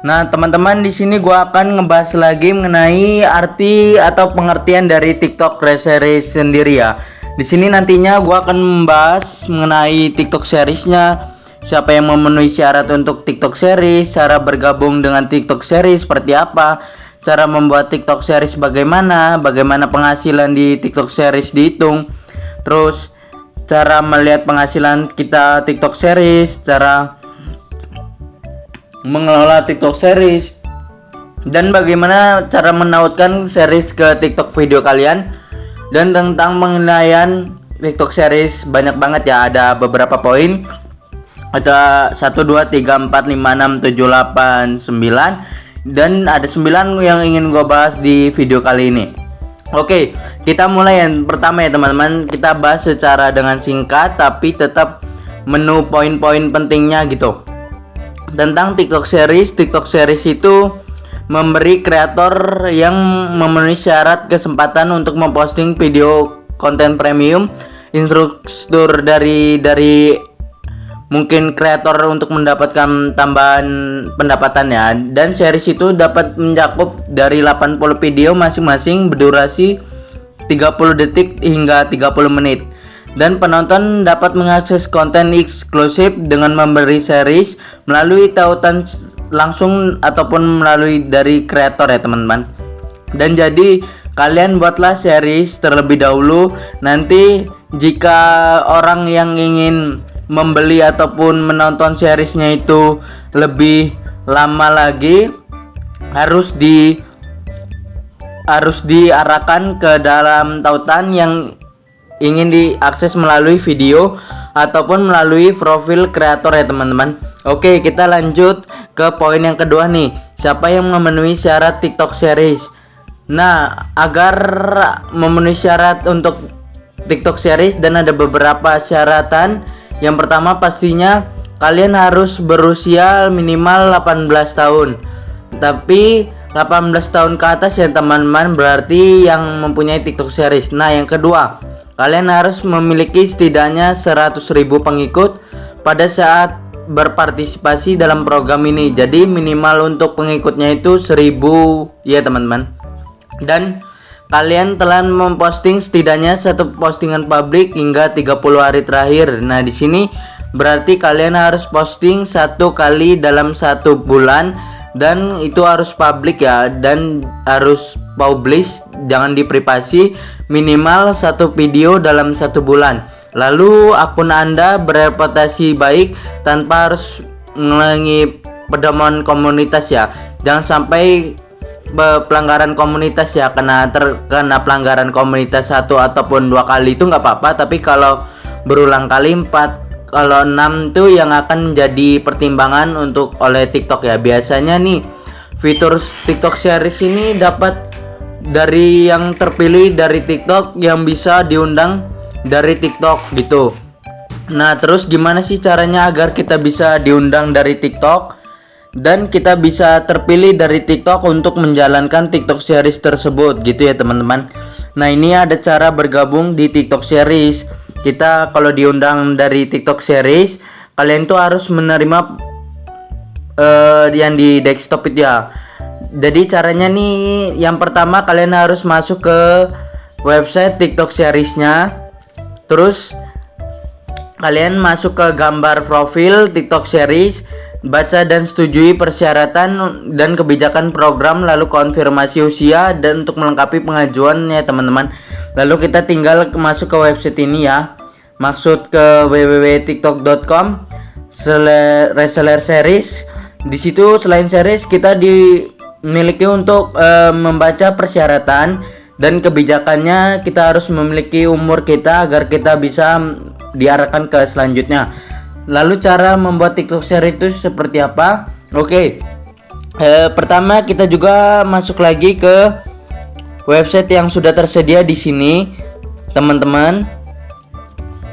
Nah, teman-teman, di sini gua akan ngebahas lagi mengenai arti atau pengertian dari TikTok Series sendiri ya. Di sini nantinya gua akan membahas mengenai TikTok Seriesnya, siapa yang memenuhi syarat untuk TikTok Series, cara bergabung dengan TikTok Series seperti apa, cara membuat TikTok Series bagaimana penghasilan di TikTok Series dihitung, terus cara melihat penghasilan kita TikTok Series, cara mengelola TikTok Series, dan bagaimana cara menautkan series ke TikTok video kalian. Dan tentang penilaian TikTok Series banyak banget ya, ada beberapa poin, ada 1, 2, 3, 4, 5, 6, 7, 8, 9, dan ada 9 yang ingin gue bahas di video kali ini. Oke, kita mulai yang pertama ya teman-teman. Kita bahas secara dengan singkat tapi tetap menu poin-poin pentingnya gitu. Tentang TikTok Series. TikTok Series itu memberi kreator yang memenuhi syarat kesempatan untuk memposting video konten premium, instruktur dari mungkin kreator untuk mendapatkan tambahan pendapatan ya. Dan series itu dapat mencakup dari 80 video masing-masing berdurasi 30 detik hingga 30 menit. Dan penonton dapat mengakses konten eksklusif dengan memberi series melalui tautan langsung ataupun melalui dari kreator ya teman-teman. Dan jadi kalian buatlah series terlebih dahulu. Nanti jika orang yang ingin membeli ataupun menonton seriesnya itu lebih lama lagi, harus diarahkan ke dalam tautan yang ingin diakses melalui video ataupun melalui profil kreator ya teman-teman. Oke, kita lanjut ke poin yang kedua nih. Siapa yang memenuhi syarat TikTok Series? Nah, agar memenuhi syarat untuk TikTok Series dan ada beberapa syaratan. Yang pertama pastinya kalian harus berusia minimal 18 tahun. Tapi 18 tahun ke atas ya teman-teman, berarti yang mempunyai TikTok Series. Nah, yang kedua, kalian harus memiliki setidaknya 100.000 pengikut pada saat berpartisipasi dalam program ini. Jadi minimal untuk pengikutnya itu 1.000 ya teman-teman. Dan kalian telah memposting setidaknya satu postingan publik hingga 30 hari terakhir. Nah, di sini berarti kalian harus posting 1 kali dalam 1 bulan, dan itu harus publik ya, dan harus publish, jangan di privasi, minimal 1 video dalam 1 bulan. Lalu akun Anda bereputasi baik tanpa harus mengulangi pedoman komunitas ya. Jangan sampai pelanggaran komunitas ya, terkena pelanggaran komunitas 1 ataupun 2 kali itu nggak apa-apa, tapi kalau berulang kali 4, kalau 6 tuh yang akan jadi pertimbangan untuk oleh TikTok ya. Biasanya nih fitur TikTok Series ini dapat dari yang terpilih dari TikTok yang bisa diundang dari TikTok gitu. Nah, terus gimana sih caranya agar kita bisa diundang dari TikTok dan kita bisa terpilih dari TikTok untuk menjalankan TikTok Series tersebut gitu ya teman-teman. Nah, ini ada cara bergabung di TikTok Series. Kita kalau diundang dari TikTok Series, kalian tuh harus menerima yang di desktop itu ya. Jadi caranya nih, yang pertama kalian harus masuk ke website TikTok Seriesnya. Terus kalian masuk ke gambar profil TikTok Series, baca dan setujui persyaratan dan kebijakan program, lalu konfirmasi usia dan untuk melengkapi pengajuannya teman-teman. Lalu kita tinggal masuk ke website ini ya. Maksud ke www.tiktok.com/series. Di situ selain series kita dimiliki untuk membaca persyaratan dan kebijakannya. Kita harus memiliki umur kita agar kita bisa diarahkan ke selanjutnya. Lalu cara membuat TikTok Series itu seperti apa? Oke. Pertama kita juga masuk lagi ke website yang sudah tersedia di sini, teman-teman.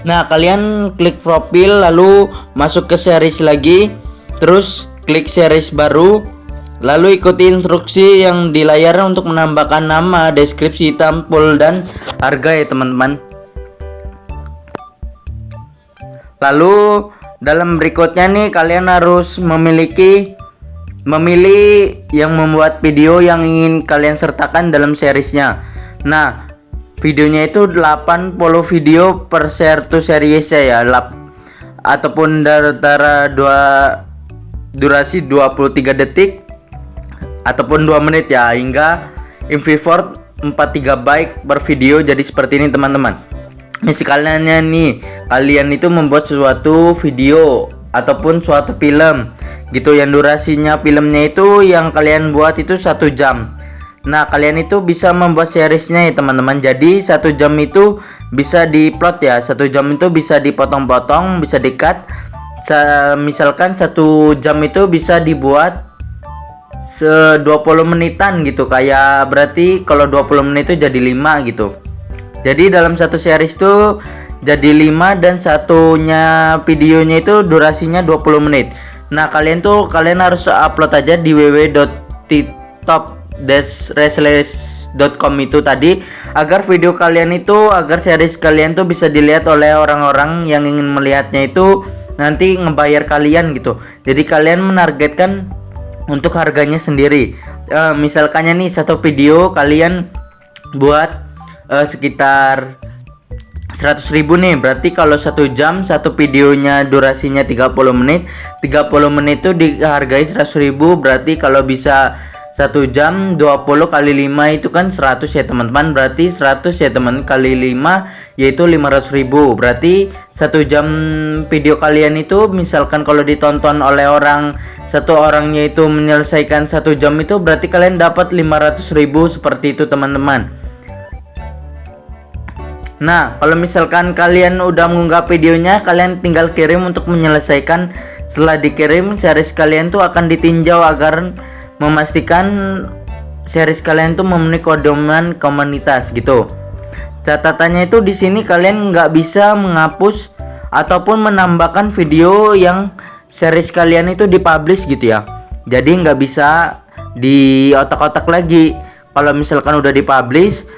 Nah, kalian klik profil lalu masuk ke series lagi, terus klik series baru, lalu ikuti instruksi yang di layar untuk menambahkan nama, deskripsi, tampil dan harga ya teman-teman. Lalu dalam berikutnya nih kalian harus memilih yang membuat video yang ingin kalian sertakan dalam seriesnya. Nah, videonya itu 80 video per share to series ya, ataupun antara durasi 23 detik ataupun 2 menit ya, hingga MP4 4 GB per video. Jadi seperti ini teman-teman. Misi kalian itu membuat suatu video ataupun suatu film gitu, yang durasinya filmnya itu yang kalian buat itu 1 jam. Nah, kalian itu bisa membuat seriesnya ya teman-teman. Jadi 1 jam itu bisa diplot ya, 1 jam itu bisa dipotong-potong, bisa di-cut. Misalkan 1 jam itu bisa dibuat 20 menitan gitu, kayak berarti kalau 20 menit itu jadi 5 gitu. Jadi dalam satu series itu jadi 5 dan satunya videonya itu durasinya 20 menit. Nah, kalian harus upload aja di www.tiktok-restless.com itu tadi, agar video kalian itu, agar series kalian tuh bisa dilihat oleh orang-orang yang ingin melihatnya itu nanti ngebayar kalian gitu. Jadi kalian menargetkan untuk harganya sendiri. Misalkannya nih satu video kalian buat sekitar 100.000 nih, berarti kalau 1 jam satu videonya durasinya 30 menit itu dihargai 100.000, berarti kalau bisa 1 jam 20 kali 5 itu kan 100 ya teman-teman, berarti 100 ya teman kali 5 yaitu 500.000. Berarti 1 jam video kalian itu misalkan kalau ditonton oleh satu orangnya itu menyelesaikan 1 jam itu, berarti kalian dapat 500.000 seperti itu teman-teman. Nah, kalau misalkan kalian udah mengunggah videonya, kalian tinggal kirim untuk menyelesaikan. Setelah dikirim, series kalian tuh akan ditinjau agar memastikan series kalian tuh memenuhi kedoman komunitas gitu. Catatannya itu di sini kalian nggak bisa menghapus ataupun menambahkan video yang series kalian itu dipublish gitu ya. Jadi nggak bisa di otak-otak lagi. Kalau misalkan udah dipublish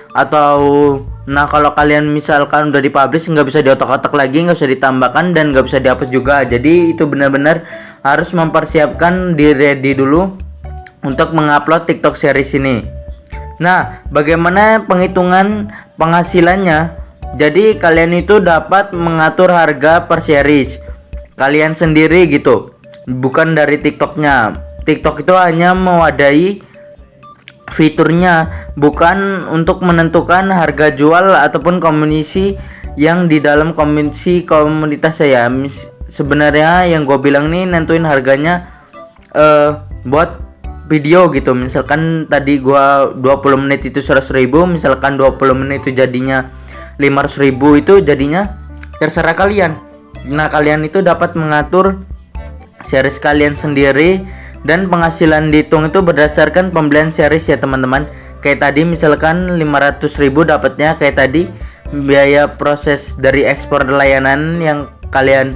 kalau kalian misalkan udah dipublish, nggak bisa di otak-otak lagi, nggak bisa ditambahkan dan nggak bisa dihapus juga. Jadi itu benar-benar harus mempersiapkan diri ready dulu untuk mengupload TikTok series ini. Nah, bagaimana penghitungan penghasilannya? Jadi kalian itu dapat mengatur harga per series kalian sendiri gitu, bukan dari TikToknya. TikTok itu hanya mewadahi fiturnya, bukan untuk menentukan harga jual ataupun komisi yang di dalam komunitas saya. Sebenarnya yang gue bilang nih nentuin harganya buat video gitu. Misalkan tadi gua 20 menit itu 100.000, misalkan 20 menit itu jadinya 500.000, itu jadinya terserah kalian. Nah, kalian itu dapat mengatur series kalian sendiri, dan penghasilan dihitung itu berdasarkan pembelian series ya teman-teman. Kayak tadi misalkan 500.000 dapatnya kayak tadi biaya proses dari ekspor layanan yang kalian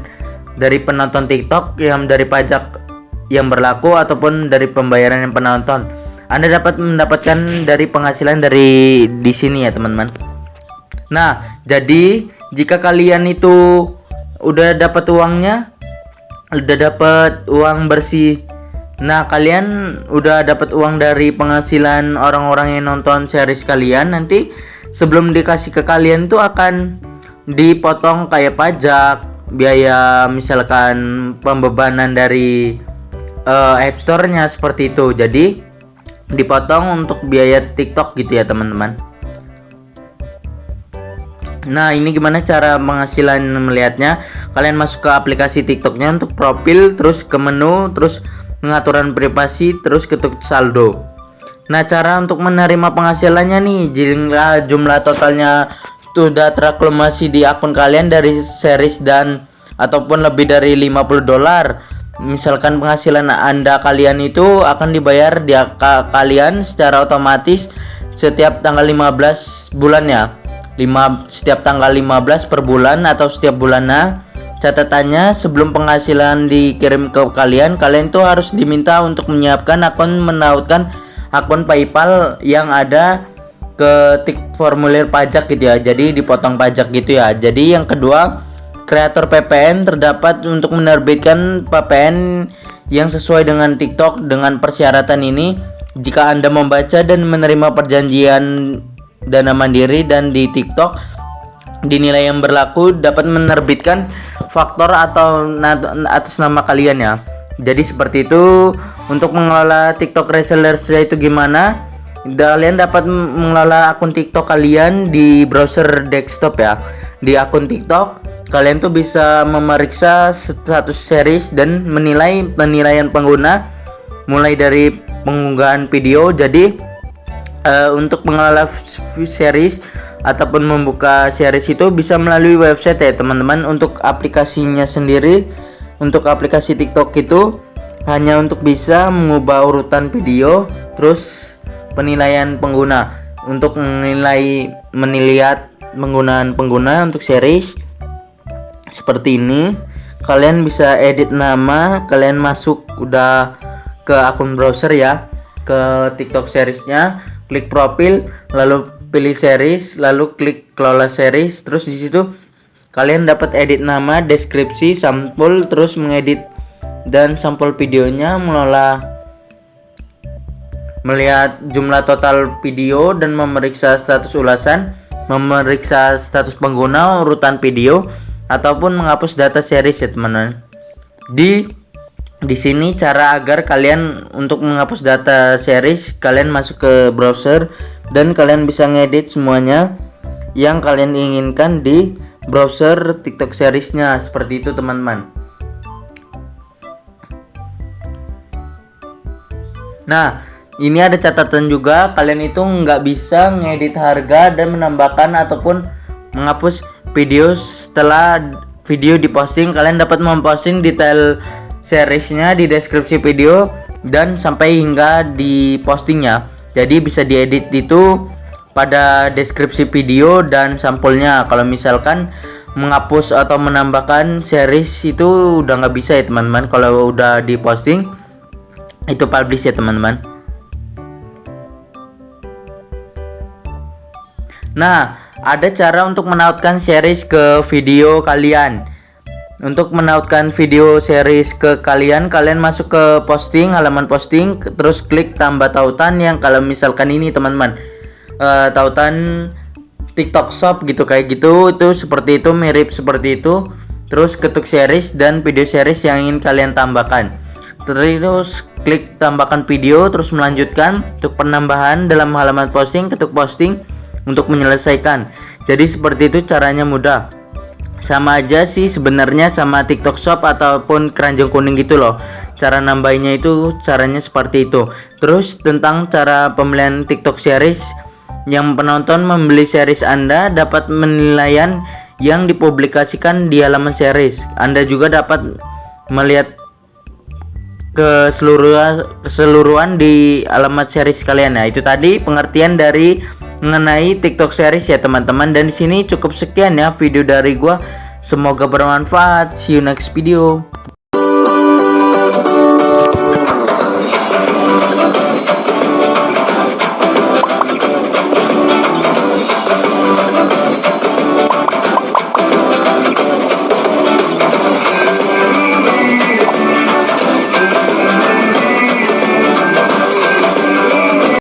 dari penonton TikTok, yang dari pajak yang berlaku ataupun dari pembayaran yang penonton. Anda dapat mendapatkan dari penghasilan dari di sini ya teman-teman. Nah, jadi jika kalian itu udah dapat uangnya, udah dapat uang bersih. Nah, kalian udah dapat uang dari penghasilan orang-orang yang nonton series kalian, nanti sebelum dikasih ke kalian tuh akan dipotong kayak pajak, biaya misalkan pembebanan dari App Store-nya seperti itu. Jadi dipotong untuk biaya TikTok gitu ya teman-teman. Nah, ini gimana cara penghasilan melihatnya? Kalian masuk ke aplikasi TikToknya untuk profil, terus ke menu, terus pengaturan privasi, terus ketuk saldo. Nah, cara untuk menerima penghasilannya nih, jumlah totalnya sudah terakumulasi di akun kalian dari series dan ataupun lebih dari $50. Misalkan penghasilan kalian itu akan dibayar di kalian secara otomatis setiap tanggal 15 bulan ya. Setiap tanggal 15 per bulan atau setiap bulannya. Catatannya, sebelum penghasilan dikirim ke kalian tuh harus diminta untuk menyiapkan menautkan akun PayPal yang ada ke formulir pajak gitu ya. Jadi dipotong pajak gitu ya. Jadi yang kedua, kreator VPN terdapat untuk menerbitkan VPN yang sesuai dengan TikTok dengan persyaratan ini. Jika Anda membaca dan menerima perjanjian dana mandiri dan di TikTok dinilai yang berlaku dapat menerbitkan faktor atau atas nama kalian ya. Jadi seperti itu. Untuk mengelola TikTok reseller itu gimana? Kalian dapat mengelola akun TikTok kalian di browser desktop ya. Di akun TikTok kalian tuh bisa memeriksa status series dan menilai penilaian pengguna mulai dari pengunggahan video. Jadi untuk mengelola series ataupun membuka series itu bisa melalui website ya teman-teman. Untuk aplikasinya sendiri, untuk aplikasi TikTok itu hanya untuk bisa mengubah urutan video, terus penilaian pengguna untuk menilai penggunaan pengguna untuk series seperti ini. Kalian bisa edit nama, kalian masuk udah ke akun browser ya, ke TikTok seriesnya, klik profil, lalu pilih series, lalu klik kelola series. Terus di situ kalian dapat edit nama, deskripsi, sampul, terus mengedit dan sampul videonya, melihat jumlah total video dan memeriksa status ulasan, memeriksa status pengguna, urutan video, ataupun menghapus data series ya teman-teman. Di sini cara agar kalian untuk menghapus data series, kalian masuk ke browser dan kalian bisa ngedit semuanya yang kalian inginkan di browser TikTok seriesnya, seperti itu teman-teman. Nah, ini ada catatan juga, kalian itu nggak bisa ngedit harga dan menambahkan ataupun menghapus video setelah video diposting. Kalian dapat memposting detail seriesnya di deskripsi video dan sampai hingga di postingnya. Jadi bisa diedit itu pada deskripsi video dan sampulnya. Kalau misalkan menghapus atau menambahkan series itu udah nggak bisa ya teman-teman. Kalau udah diposting itu publish ya teman-teman. Nah, ada cara untuk menautkan series ke video kalian. Untuk menautkan video series ke kalian masuk ke posting, halaman posting, terus klik tambah tautan yang kalau misalkan ini teman-teman, tautan TikTok Shop gitu, kayak gitu, itu seperti itu, mirip seperti itu. Terus ketuk series dan video series yang ingin kalian tambahkan. Terus klik tambahkan video, terus melanjutkan. Untuk penambahan dalam halaman posting, ketuk posting untuk menyelesaikan. Jadi seperti itu, caranya mudah. Sama aja sih sebenarnya sama TikTok Shop ataupun keranjang kuning gitu loh. Cara nambahinnya itu caranya seperti itu. Terus tentang cara pembelian TikTok series, yang penonton membeli series Anda dapat penilaian yang dipublikasikan di halaman series. Anda juga dapat melihat keseluruhan di alamat series kalian. Nah, itu tadi pengertian dari mengenai TikTok series ya teman-teman. Dan di sini cukup sekian ya video dari gua. Semoga bermanfaat. See you next video.